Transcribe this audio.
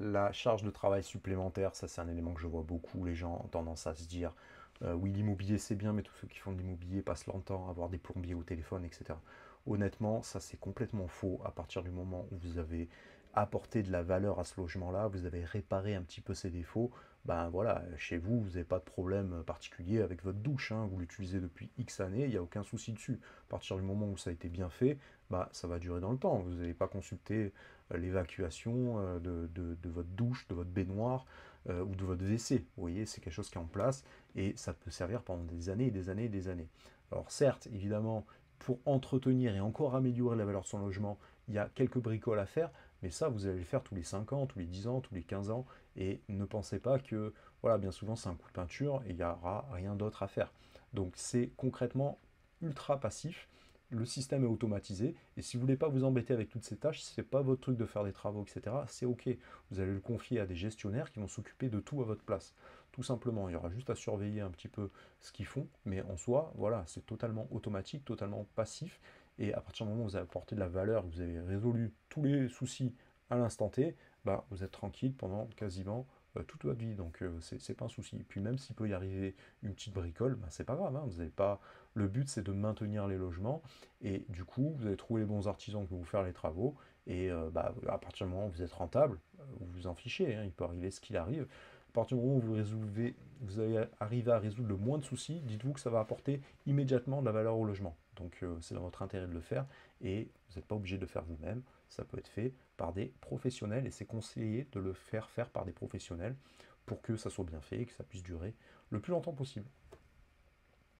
La charge de travail supplémentaire, ça c'est un élément que je vois beaucoup. Les gens ont tendance à se dire oui, l'immobilier c'est bien, mais tous ceux qui font de l'immobilier passent leur temps à avoir des plombiers au téléphone, etc. Honnêtement, ça c'est complètement faux. À partir du moment où vous avez apporté de la valeur à ce logement-là, vous avez réparé un petit peu ses défauts, ben voilà, chez vous, vous n'avez pas de problème particulier avec votre douche, hein. Vous l'utilisez depuis X années, il n'y a aucun souci dessus. À partir du moment où ça a été bien fait, bah, ça va durer dans le temps. Vous n'allez pas consulter l'évacuation de votre douche, de votre baignoire ou de votre WC. Vous voyez, c'est quelque chose qui est en place et ça peut servir pendant des années et des années et des années. Alors certes, évidemment, pour entretenir et encore améliorer la valeur de son logement, il y a quelques bricoles à faire, mais ça, vous allez le faire tous les 5 ans, tous les 10 ans, tous les 15 ans, et ne pensez pas que, voilà, bien souvent c'est un coup de peinture et il n'y aura rien d'autre à faire. Donc c'est concrètement ultra passif, le système est automatisé, et si vous ne voulez pas vous embêter avec toutes ces tâches, si ce n'est pas votre truc de faire des travaux, etc., c'est ok. Vous allez le confier à des gestionnaires qui vont s'occuper de tout à votre place. Tout simplement, il y aura juste à surveiller un petit peu ce qu'ils font, mais en soi, voilà, c'est totalement automatique, totalement passif, et à partir du moment où vous avez apporté de la valeur, vous avez résolu tous les soucis à l'instant T, bah, vous êtes tranquille pendant quasiment toute votre vie, donc c'est pas un souci. Et puis même s'il peut y arriver une petite bricole, bah, c'est pas grave, hein, vous avez pas... Le but c'est de maintenir les logements, et du coup, vous allez trouver les bons artisans qui vont vous faire les travaux. Et bah, à partir du moment où vous êtes rentable, vous vous en fichez, hein, il peut arriver ce qu'il arrive. À partir du moment où vous allez arriver à résoudre le moins de soucis, dites-vous que ça va apporter immédiatement de la valeur au logement. Donc c'est dans votre intérêt de le faire et vous n'êtes pas obligé de le faire vous-même. Ça peut être fait par des professionnels et c'est conseillé de le faire par des professionnels pour que ça soit bien fait et que ça puisse durer le plus longtemps possible.